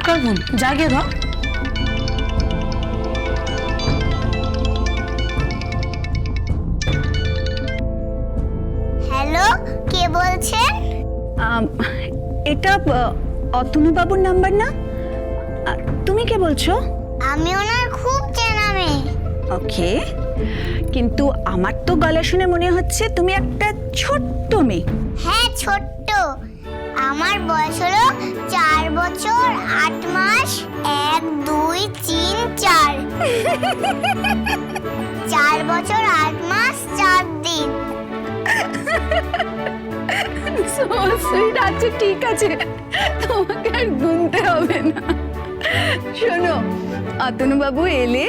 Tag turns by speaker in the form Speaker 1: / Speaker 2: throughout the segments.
Speaker 1: কার phone? যা গিয়ে ধর।
Speaker 2: হ্যালো, কে বলছেন?
Speaker 3: এটা অতনু বাবুর নাম্বার না? তুমি কে বলছো?
Speaker 2: আমি ওনার খুব চেনা মেয়ে।
Speaker 3: ওকে, কিন্তু আমার তো গলা শুনে মনে হচ্ছে তুমি একটা ছোট্ট মেয়ে।
Speaker 2: হ্যাঁ, ছোট্ট। আমার বয়স হলো 4 বছর 8 মাস 1 2 3 4। 4 বছর 8 মাস 4 দিন।
Speaker 3: আচ্ছা ঠিক আছে, তোমাকে আর গুনতে হবে না। শোনো, অতনু বাবু এলে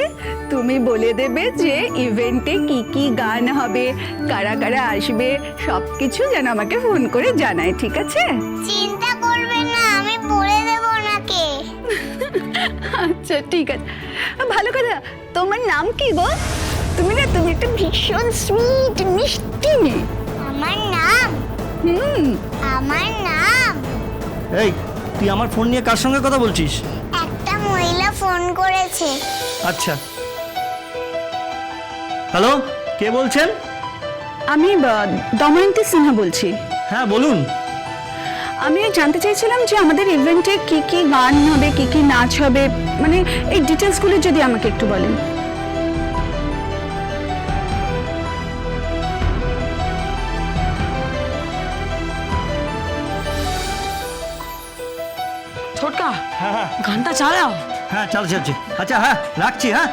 Speaker 3: তুমি বলে দেবে যে ইভেন্টে কি কি গান হবে, কারা কারা আসবে, সবকিছু যেন আমাকে ফোন করে জানায়, ঠিক আছে?
Speaker 2: চিন্তা করবেন না, আমি বলে দেব ওনাকে।
Speaker 3: আচ্ছা ঠিক আছে, ভালো কথা। তোমার নাম কি গো? তুমি একটা ভীষণ সুইট মিষ্টি মেয়ে।
Speaker 2: আমার নাম আমার নাম
Speaker 4: এই, তুই আমার ফোন নিয়ে কার সঙ্গে কথা বলছিস?
Speaker 2: একটা মহিলা ফোন করেছে।
Speaker 4: আচ্ছা, হ্যালো, কে বলছেন?
Speaker 3: আমি দময়ন্তী সিনহা বলছি।
Speaker 4: হ্যাঁ বলুন।
Speaker 3: আমি জানতে চাইছিলাম যে আমাদের ইভেন্টে কি কি গান হবে, কি কি নাচ হবে, মানে এই ডিটেলসগুলো যদি আমাকে একটু বলেন।
Speaker 1: ছোটকা,
Speaker 4: হ্যাঁ
Speaker 1: গানটা চালাও।
Speaker 4: হ্যাঁ, চালছে। আচ্ছা হ্যাঁ, রাখছি। হ্যাঁ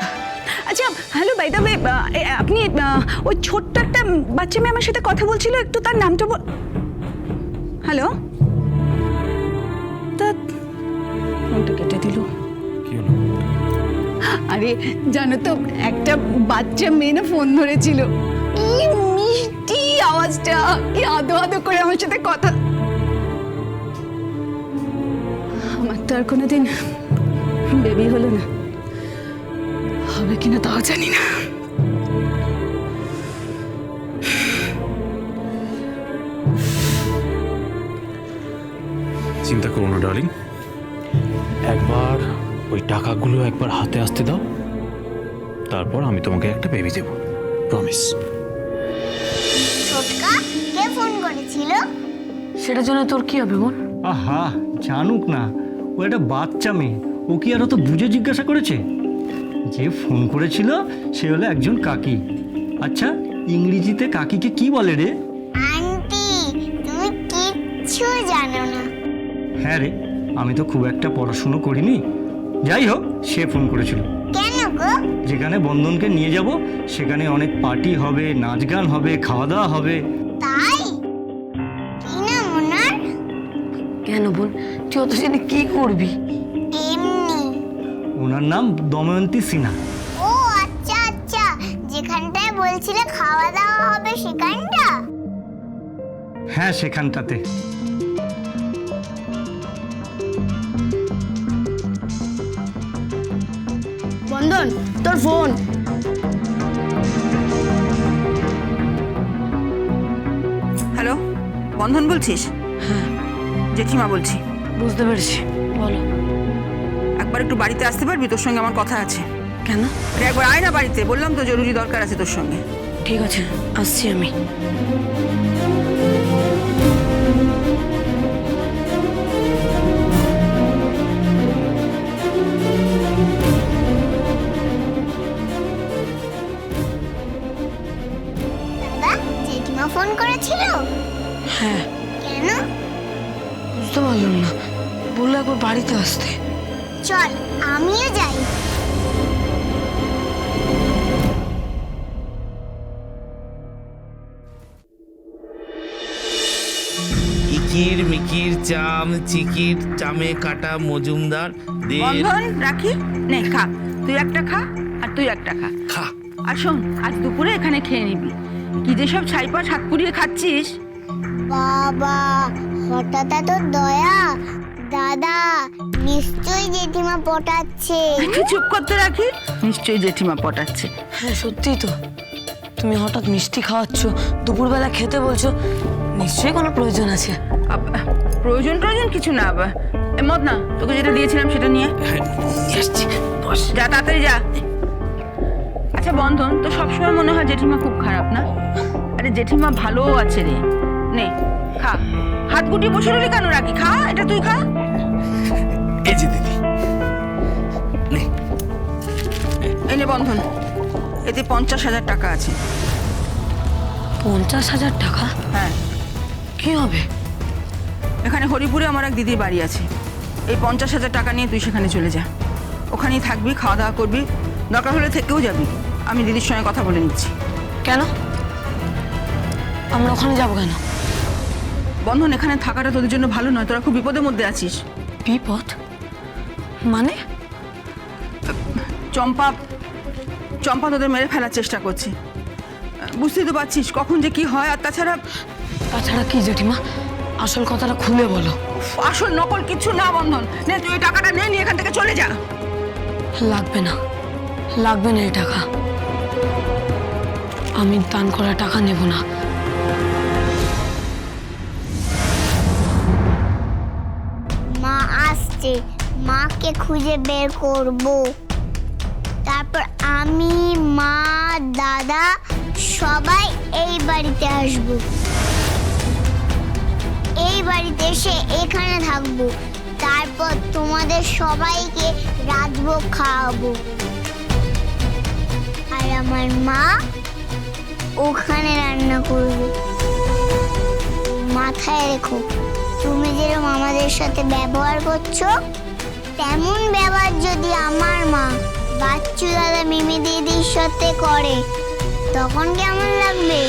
Speaker 3: আচ্ছা, হ্যালো বাই দ্য ওয়ে, আপনি ওই ছোট্ট একটা বাচ্চা মেয়ে আমার সাথে কথা বলছিল, একটু তার নামটা হ্যালো, তা ফোনটা কেটে দিল। আরে জানো তো, একটা বাচ্চা মেয়ে না ফোন ধরেছিল, কি মিষ্টি আওয়াজটা, কি আদো আদো করে আমার সাথে কথা। আমার তো আর কোনোদিন বেবি হলো না, হবে কিনা তাও জানি না।
Speaker 5: চিন্তা করো না ডার্লিং, একবার ওই টাকাগুলো একবার হাতে আসতে দাও, তারপর আমি তোমাকে একটা বেবি দেব, প্রমিস।
Speaker 2: ছোটকা, কে ফোন করেছিল?
Speaker 1: সেটার জন্য তোর কি হবে বোন?
Speaker 4: আহা, জানুক না, ও একটা বাচ্চা মেয়ে, ও কি আর তো বুঝে জিজ্ঞাসা করেছে? যে ফোন করেছিল সে হলো একজন কাকি। আচ্ছা, ইংরেজিতে কাকিকে কি বলে রে?
Speaker 2: আন্টি, তুমি কিচ্ছু জানো না।
Speaker 4: হ্যাঁ রে, আমি তো খুব একটা পড়াশুনো করিনি। যাই হোক, সে ফোন করেছিল।
Speaker 2: কেন গো?
Speaker 4: যেখানে বন্ধনকে নিয়ে যাব সেখানে অনেক পার্টি হবে, নাচ গান হবে, খাওয়া দাওয়া হবে।
Speaker 2: তাই? কি নাম ওনার?
Speaker 1: কেন বোন, তুই অত জেনে কি করবি?
Speaker 2: এমনি।
Speaker 4: ওনার নাম দময়ন্তী সিনহা।
Speaker 2: ও আচ্ছা আচ্ছা, যেখানটায় বলছিলে খাওয়া দাওয়া হবে সেখানটা?
Speaker 4: হ্যাঁ, সেখানটাতে।
Speaker 1: বন্ধন, তোর ফোন।
Speaker 3: হ্যালো, বন্ধন বলছিস?
Speaker 1: হ্যাঁ,
Speaker 3: জেঠিমা বলছি।
Speaker 1: বুঝতে পেরেছি, বলো।
Speaker 3: একবার একটু বাড়িতে আসতে পারবি? তোর সঙ্গে আমার কথা আছে।
Speaker 1: কেন?
Speaker 3: আরে একবার আয় না বাড়িতে, বললাম তো জরুরি দরকার আছে তোর সঙ্গে।
Speaker 1: ঠিক আছে, আসছি আমি।
Speaker 2: দাদা, জেঠিমা ফোন করেছিল?
Speaker 1: হ্যাঁ,
Speaker 2: কেন?
Speaker 1: বুঝতে পারলাম না, বললো একবার বাড়িতে আসতে।
Speaker 2: চল, আমিও যাই।
Speaker 6: ইকির মিকির চাম চিকির চামে কাটা মজুমদার দে
Speaker 3: বন্ধন রাখি, নে খা, তুই একটা খা আর তুই একটা খা।
Speaker 6: খা।
Speaker 3: আর শোন, আজ দুপুরে এখানে খেয়ে নিবি। কি যে সব ছাইপাশ হাত পুড়িয়ে খাচ্ছিস।
Speaker 2: বাবা, হঠাৎ এত দয়া। দাদা, নিশ্চয়ই জেঠিমা পটাচ্ছে।
Speaker 3: তুই চুপ করতে রাখি, নিশ্চয়ই জেঠিমা পটাচ্ছে।
Speaker 1: হ্যাঁ সত্যিই তো, তুমি হঠাৎ মিষ্টি খাওয়াচ্ছ, দুপুরবেলা খেতে বলছো, নিশ্চয়ই কোনো প্রয়োজন আছে।
Speaker 3: প্রয়োজন কিছু না, মত না, তোকে যেটা দিয়েছিলাম সেটা নিয়ে
Speaker 6: আসছি, বস।
Speaker 3: যা, তাড়াতাড়ি যা। আচ্ছা বন্ধন, তো সবসময় মনে হয় জেঠিমা খুব খারাপ না? আরে জেঠিমা ভালো আছে রে। নে খা, হাত গুটিয়ে বসে রইলি কেন? রাখি, খা, এটা তুই খা।
Speaker 6: এই যে দিদি, নে।
Speaker 3: এই নে বন্ধন, এতে 50,000 টাকা আছে।
Speaker 1: 50,000 টাকা?
Speaker 3: হ্যাঁ,
Speaker 1: কি হবে?
Speaker 3: এখানে হরিপুরে আমার এক দিদির বাড়ি আছে। এই 50,000 টাকা নিয়ে তুই সেখানে চলে যা, ওখানেই থাকবি, খাওয়া দাওয়া করবি, দরকার হলে থেকেও যাবি। আমি দিদির সঙ্গে কথা বলে নিচ্ছি।
Speaker 1: কেন? আমরা ওখানে যাবো কেন?
Speaker 3: বন্ধন, এখানে থাকাটা তোদের জন্য ভালো নয়, তোরা খুব বিপদের মধ্যে আছিস।
Speaker 1: বিপদ মানে?
Speaker 3: চম্পা চম্পা তোদের মেরে ফেলার চেষ্টা করছে, বুঝতেই তো পারছিস কখন যে কি হয়। আর তাছাড়া
Speaker 1: কি জেঠিমা, আসল কথাটা খুলে বলো।
Speaker 3: আসল নকল কিছু না বন্ধন। নে তুই এই টাকাটা নিয়ে এখান থেকে চলে যা।
Speaker 1: লাগবে না, লাগবে না এই টাকা। আমি দান করা টাকা নেব না।
Speaker 2: মা আসছে, মাকে খুঁজে বের করব। তারপর আমি, মা, দাদা সবাই এই বাড়িতে আসব। এই বাড়িতে এসে এখানে থাকবো। তারপর তোমাদের সবাইকে রাজভোগ খাওয়াবো। আর আমার মা ওখানে রান্না করবে। মাথায় রেখো, তুমি যেরকম আমাদের সাথে ব্যবহার করছো, তেমন ব্যবহার যদি আমার মা বাচ্চু দাদা মিমি দিদির সাথে করে, তখন কেমন লাগবে?